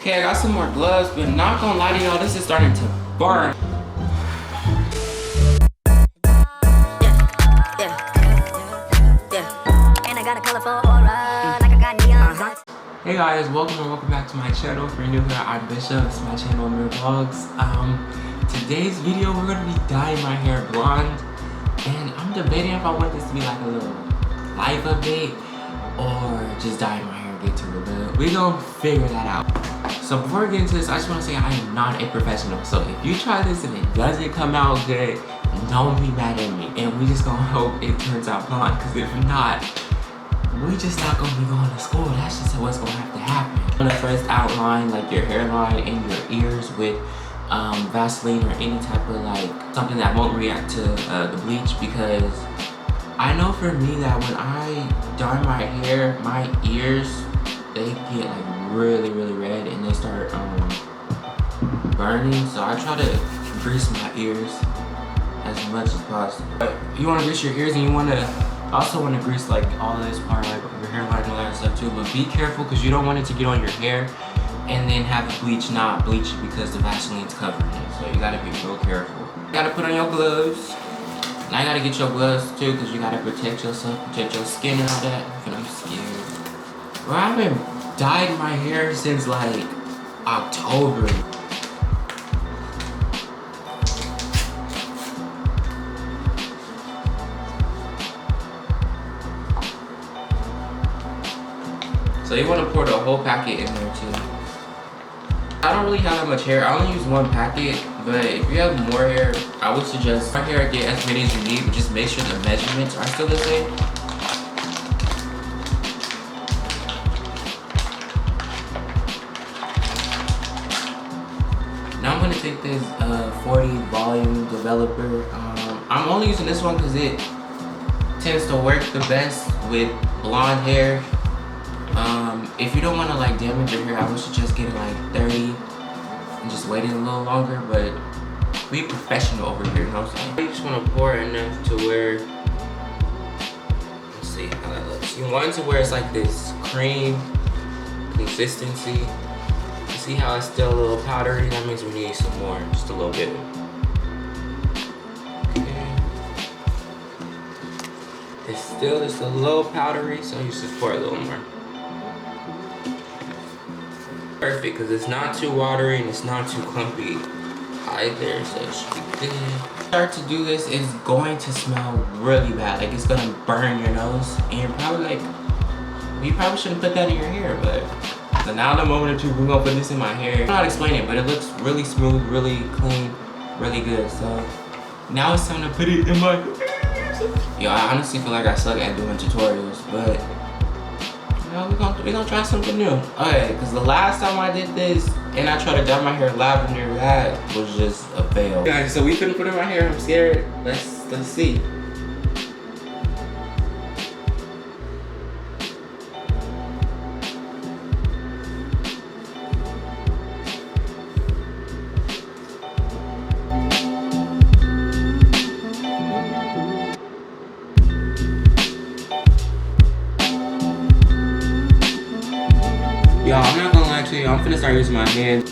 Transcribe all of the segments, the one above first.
Okay, I got some more gloves, but not gonna lie to y'all, this is starting to burn. Hey guys, welcome back to my channel. If you're new here, I'm Bishop. It's my channel, Amer Vlogs. Today's video, we're gonna be dyeing my hair blonde, and I'm debating if I want this to be like a little life update or just dyeing my hair and get to it. But we gonna figure that out. So before we get into this, I just want to say I am not a professional. So if you try this and it doesn't come out good, don't be mad at me. And we just gonna hope it turns out blonde, because if not, we just not gonna be going to school. That's just what's gonna have to happen. I'm gonna first outline like your hairline and your ears with Vaseline or any type of like something that won't react to the bleach, because I know for me that when I dye my hair, my ears, they get like really red and they start burning. So I try to grease my ears as much as possible. But you want to grease your ears, and you want to also want to grease like all of this part, like your hairline and all that stuff too. But be careful, because you don't want it to get on your hair and then have the bleach not bleach it because the Vaseline's covering it. So you gotta be real careful. You gotta put on your gloves. Now you gotta get your gloves too, because you gotta protect yourself, protect your skin and all that. And I'm scared. Bro, I haven't dyed my hair since like October. So you want to pour the whole packet in there too. I don't really have that much hair. I only use one packet, but if you have more hair, I would suggest my hair get as many as you need, but just make sure the measurements are still the same. Now I'm going to take this 40 volume developer. I'm only using this one because it tends to work the best with blonde hair. If you don't want to like damage your hair, I would suggest getting like 30 and just waiting a little longer, but be professional over here, you know what I'm saying? You just want to pour enough to where, let's see how that looks. You want it to where it's like this cream consistency. You see how it's still a little powdery? That means we need some more, just a little bit. Okay. It's still just a little powdery, so you just pour a little more. Perfect, because it's not too watery and it's not too clumpy either, so it should be good. Start to do this, is going to smell really bad. Like it's gonna burn your nose, and you're probably like, you probably shouldn't put that in your hair. But so now in a moment or two, we're gonna put this in my hair. I don't know how to explain it, but it looks really smooth, really clean, really good. So now it's time to put it in my hair. Yo, I honestly feel like I suck at doing tutorials, but we're gonna try something new. Okay, because the last time I did this and I tried to dye my hair lavender, that was just a fail. Guys, so we couldn't put it in my hair. I'm scared. Let's see. Y'all, I'm not gonna lie to you, I'm finna start using my hand.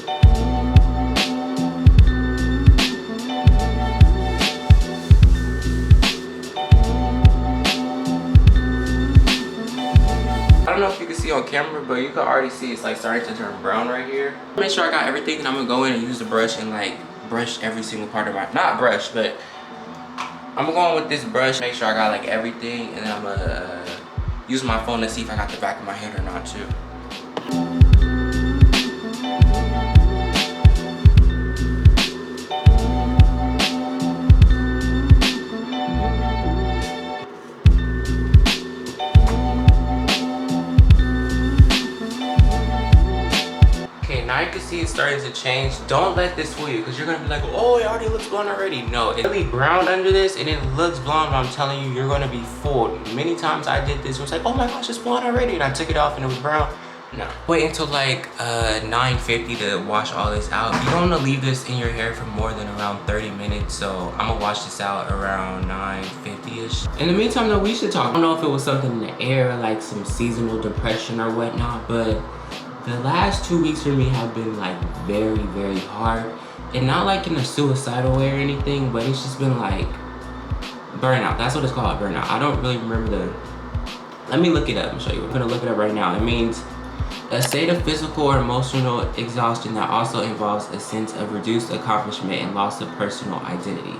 I don't know if you can see on camera, but you can already see it's like starting to turn brown right here. Make sure I got everything, and I'm gonna go in and use the brush and like brush every single part of my, not brush, but I'm gonna go in with this brush, make sure I got like everything, and then I'm gonna use my phone to see if I got the back of my head or not too. Now you can see it's starting to change. Don't let this fool you, because you're gonna be like, oh, it already looks blonde already. No, it's really brown under this and it looks blonde, but I'm telling you, you're gonna be fooled. Many times I did this, it was like, oh my gosh, it's blonde already, and I took it off and it was brown. No. Wait until like 9:50 to wash all this out. You don't want to leave this in your hair for more than around 30 minutes. So I'm gonna wash this out around 9:50ish. In the meantime though, we should talk. I don't know if it was something in the air, like some seasonal depression or whatnot, but The last 2 weeks for me have been like very, very hard. And not like in a suicidal way or anything, but it's just been like burnout. That's what it's called, burnout. I don't really remember the... Let me look it up and show you. I'm gonna look it up right now. It means a state of physical or emotional exhaustion that also involves a sense of reduced accomplishment and loss of personal identity.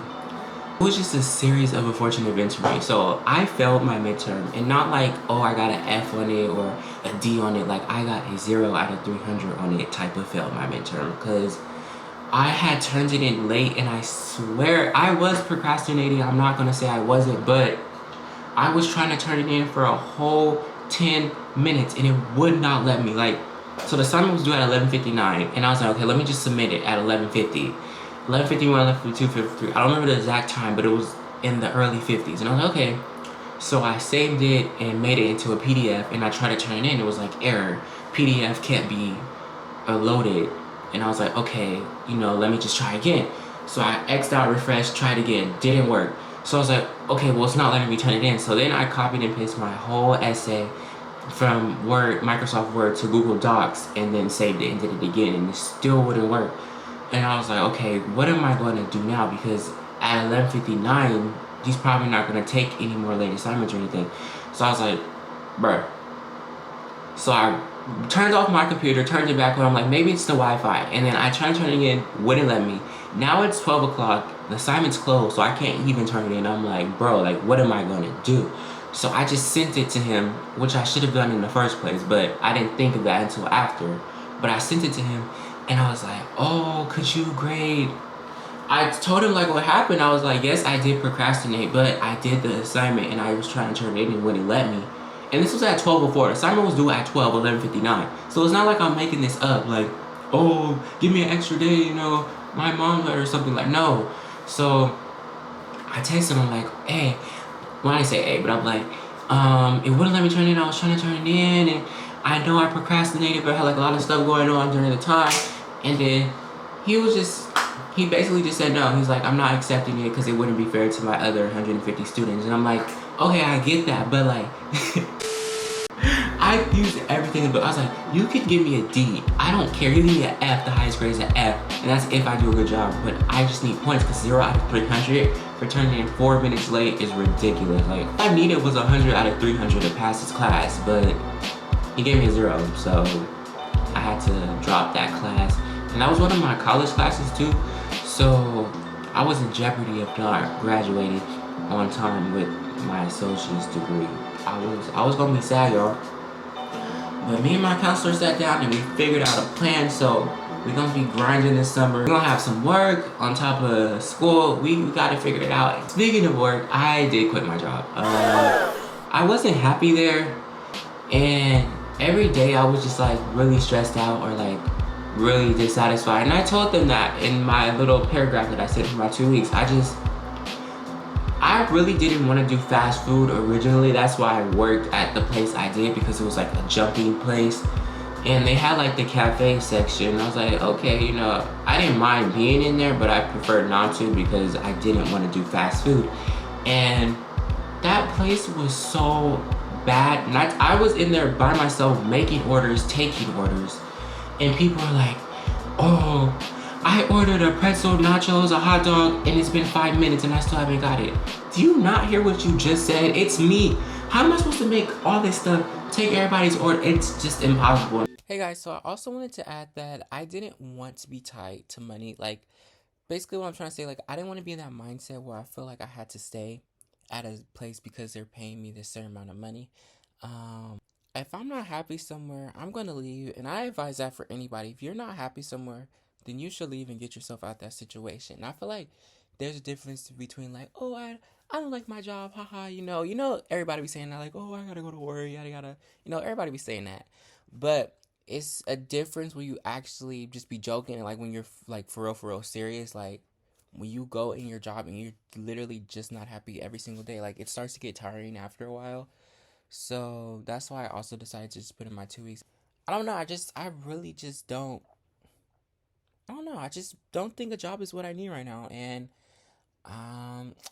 It was just a series of unfortunate events for me. So I failed my midterm, and not like, oh, I got an F on it or a D on it. Like I got a 0 out of 300 on it type of failed my midterm, because I had turned it in late, and I swear I was procrastinating. I'm not gonna say I wasn't, but I was trying to turn it in for a whole 10 minutes and it would not let me. Like, so the assignment was due at 11:59 and I was like, okay, let me just submit it at 11:50. 11:51, 11:52, 53. I don't remember the exact time, but it was in the early 50s. And I was like, okay. So I saved it and made it into a PDF, and I tried to turn it in. It was like, error, PDF can't be loaded. And I was like, okay, you know, let me just try again. So I X'd out, refreshed, tried again, didn't work. So I was like, okay, well, it's not letting me turn it in. So then I copied and pasted my whole essay from Word, Microsoft Word, to Google Docs, and then saved it and did it again, and it still wouldn't work. And I was like, okay, what am I going to do now? Because at 11:59, he's probably not going to take any more late assignments or anything. So I was like, bruh. So I turned off my computer, turned it back on. I'm like, maybe it's the Wi-Fi. And then I tried turning it in, wouldn't let me. Now it's 12 o'clock, the assignment's closed, so I can't even turn it in. I'm like, bro, like, what am I gonna do? So I just sent it to him, which I should have done in the first place, but I didn't think of that until after. But I sent it to him, and I was like, oh, could you grade? I told him like what happened. I was like, yes, I did procrastinate, but I did the assignment, and I was trying to turn it in and wouldn't let me. And this was at 12:04. The assignment was due at 11:59. So it's not like I'm making this up, like, oh, give me an extra day, you know, my mom or something. Like, no. So I texted him like, hey, well, I didn't say hey, but I'm like, it wouldn't let me turn it in. I was trying to turn it in, and I know I procrastinated, but I had like a lot of stuff going on during the time. And then he basically just said no. He's like, I'm not accepting it because it wouldn't be fair to my other 150 students. And I'm like, okay, I get that, but like, I used everything, but I was like, you could give me a D. I don't care. You give me an F. The highest grade is an F, and that's if I do a good job. But I just need points, because 0 out of 300 for turning in 4 minutes late is ridiculous. Like, all I needed was 100 out of 300 to pass this class, but he gave me a 0, so I had to drop that class. And that was one of my college classes too, so I was in jeopardy of not graduating on time with my associate's degree. I was gonna be sad, y'all. But me and my counselor sat down and we figured out a plan. So we're gonna be grinding this summer. We're gonna have some work on top of school. We gotta figure it out. Speaking of work, I did quit my job. I wasn't happy there, and every day I was just like really stressed out or like really dissatisfied. And I told them that in my little paragraph that I said for my 2 weeks. I really didn't want to do fast food originally. That's why I worked at the place I did, because it was like a jumping place. And they had like the cafe section. I was like, okay, you know, I didn't mind being in there, but I preferred not to because I didn't want to do fast food. And that place was so bad. And I was in there by myself making orders, taking orders. And people are like, oh, I ordered a pretzel, nachos, a hot dog, and it's been 5 minutes and I still haven't got it. Do you not hear what you just said? It's me. How am I supposed to make all this stuff, take everybody's order? It's just impossible. Hey guys, so I also wanted to add that I didn't want to be tied to money. Like, basically what I'm trying to say, like, I didn't want to be in that mindset where I feel like I had to stay at a place because they're paying me this certain amount of money. If I'm not happy somewhere, I'm going to leave. And I advise that for anybody. If you're not happy somewhere, then you should leave and get yourself out that situation. And I feel like there's a difference between like, oh, I don't like my job, haha, you know, everybody be saying that, like, oh, I gotta go to work, yada yada, everybody be saying that. But it's a difference when you actually just be joking, and like when you're like for real serious, like when you go in your job and you're literally just not happy every single day, like it starts to get tiring after a while. So that's why I also decided to just put in my 2 weeks. I don't know, I really just don't. I don't know. I just don't think a job is what I need right now. And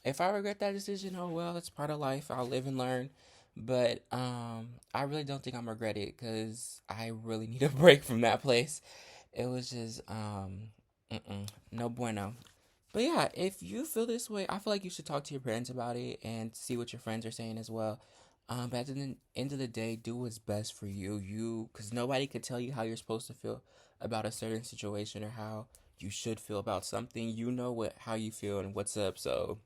if I regret that decision, oh well, it's part of life. I'll live and learn. But I really don't think I'm regret it because I really need a break from that place. It was just no bueno. But yeah, if you feel this way, I feel like you should talk to your parents about it and see what your friends are saying as well. But at the end of the day, do what's best for you, because nobody could tell you how you're supposed to feel about a certain situation or how you should feel about something. You know how you feel and what's up, so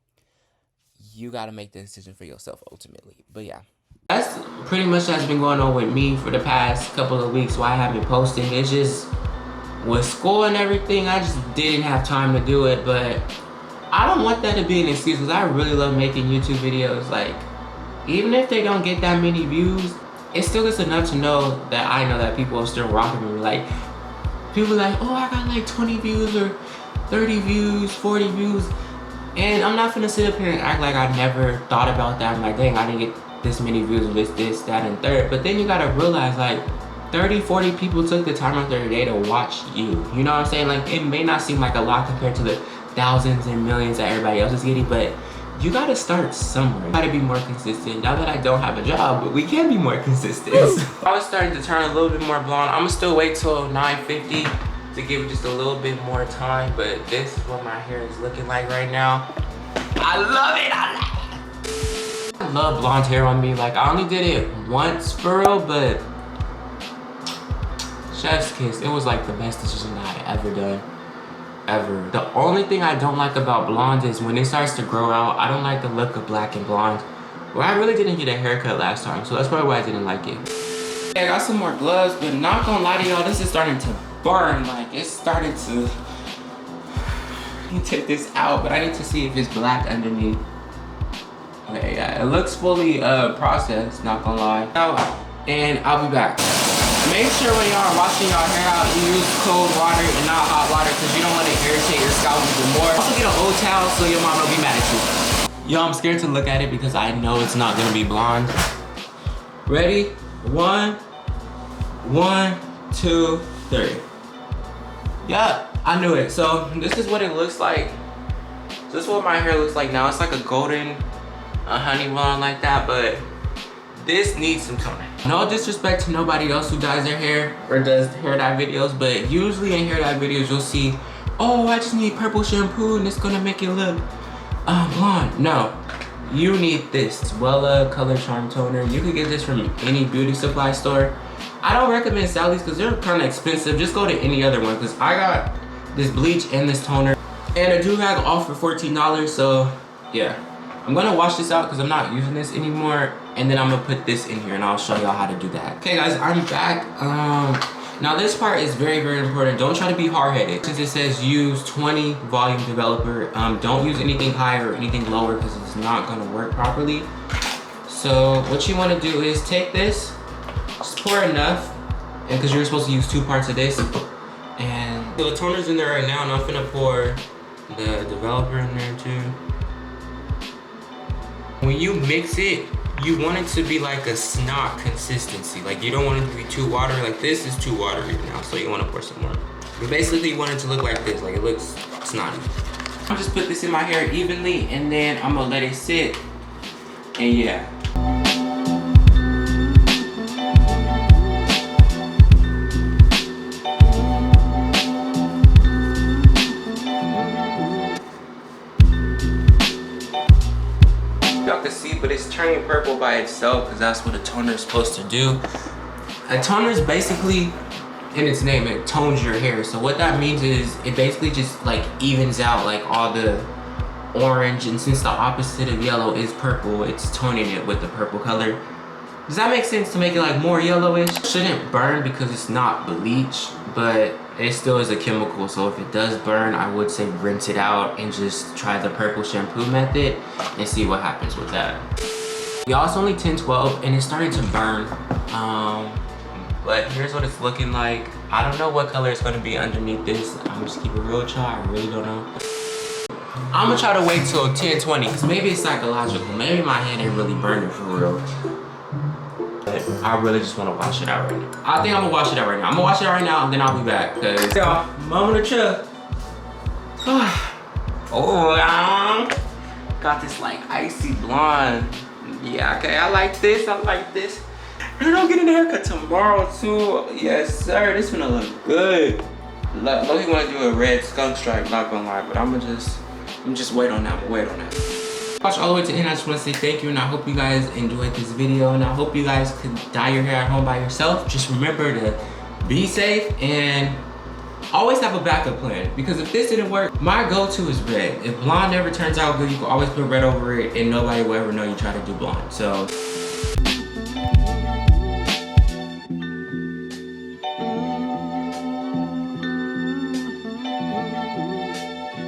you gotta make the decision for yourself ultimately. But yeah, that's pretty much what's been going on with me for the past couple of weeks. Why I haven't posted? It's just with school and everything, I just didn't have time to do it. But I don't want that to be an excuse because I really love making YouTube videos. Like, even if they don't get that many views, it still is enough to know that I know that people are still rocking with me. Like, people are like, oh, I got like 20 views or 30 views, 40 views. And I'm not finna sit up here and act like I never thought about that. I'm like, dang, I didn't get this many views of this, that, and third. But then you gotta realize, like, 30, 40 people took the time out of their day to watch you. You know what I'm saying? Like, it may not seem like a lot compared to the thousands and millions that everybody else is getting, but you gotta start somewhere. You gotta be more consistent. Now that I don't have a job, but we can be more consistent. I was starting to turn a little bit more blonde. I'm gonna still wait till 9:50 to give it just a little bit more time, but this is what my hair is looking like right now. I love it. I love blonde hair on me. Like, I only did it once for real, but chef's kiss. It was like the best decision that I ever done. Ever. The only thing I don't like about blonde is when it starts to grow out, I don't like the look of black and blonde. Well, I really didn't get a haircut last time, so that's probably why I didn't like it. I got some more gloves, but not gonna lie to y'all, this is starting to burn. Like, it's starting to... Let me take this out, but I need to see if it's black underneath. Okay, yeah, it looks fully processed, not gonna lie. And I'll be back. Make sure when y'all are washing y'all hair out, you use cold water and not hot water because you don't want to irritate your scalp even more. Also get an old towel so your mom don't be mad at you. Yo, I'm scared to look at it because I know it's not gonna be blonde. Ready? 1, 2, 3. Yeah, I knew it. So this is what it looks like. This is what my hair looks like now. It's like a golden, honey blonde like that, but this needs some toning. No disrespect to nobody else who dyes their hair or does hair dye videos, but usually in hair dye videos you'll see, oh, I just need purple shampoo and it's gonna make it look blonde. No, you need this. It's Wella Color Charm Toner. You can get this from any beauty supply store. I don't recommend Sally's because they're kind of expensive. Just go to any other one because I got this bleach and this toner. And a do-rag all for $14, so yeah. I'm gonna wash this out because I'm not using this anymore, and then I'm gonna put this in here and I'll show y'all how to do that. Okay guys, I'm back. Now this part is very, very important. Don't try to be hard-headed. Since it says use 20 volume developer, don't use anything higher or anything lower because it's not gonna work properly. So what you wanna do is take this, just pour enough, and because you're supposed to use 2 parts of this, and so the toner's in there right now, and I'm gonna pour the developer in there too. When you mix it, you want it to be like a snot consistency. Like, you don't want it to be too watery. Like, this is too watery now, so you want to pour some more. But basically, you want it to look like this. Like, it looks snotty. I'll just put this in my hair evenly, and then I'm gonna let it sit. And yeah. Y'all can see, but it's turning purple by itself because that's what a toner is supposed to do. A toner is basically, in its name, it tones your hair. So what that means is it basically just like evens out like all the orange, and since the opposite of yellow is purple, it's toning it with the purple color. Does that make sense to make it like more yellowish? Shouldn't burn because it's not bleach, but it still is a chemical, so if it does burn, I would say rinse it out and just try the purple shampoo method and see what happens with that. Y'all, it's only 10:12 and it's starting to burn. But here's what it's looking like. I don't know what color it's gonna be underneath this. I'm just keep it real, child. I really don't know. I'm gonna try to wait till 10:20 because maybe it's psychological. Maybe my hand ain't really burning for real. But I really just want to wash it out right now. I think I'm gonna wash it out right now. I'm gonna wash it out right now and then I'll be back. Cause y'all, moment of truth. Oh, got this like icy blonde Yeah, okay, I like this, I like this. And I'm getting a haircut tomorrow too. Yes, sir, this gonna look good. Loki wanna do a red skunk stripe, not gonna lie, but I'm just wait on that, wait on that. Watch all the way to the end. I just wanna say thank you, and I hope you guys enjoyed this video, and I hope you guys could dye your hair at home by yourself. Just remember to be safe and always have a backup plan, because if this didn't work, my go-to is red. If blonde never turns out good, you can always put red over it and nobody will ever know you try to do blonde. So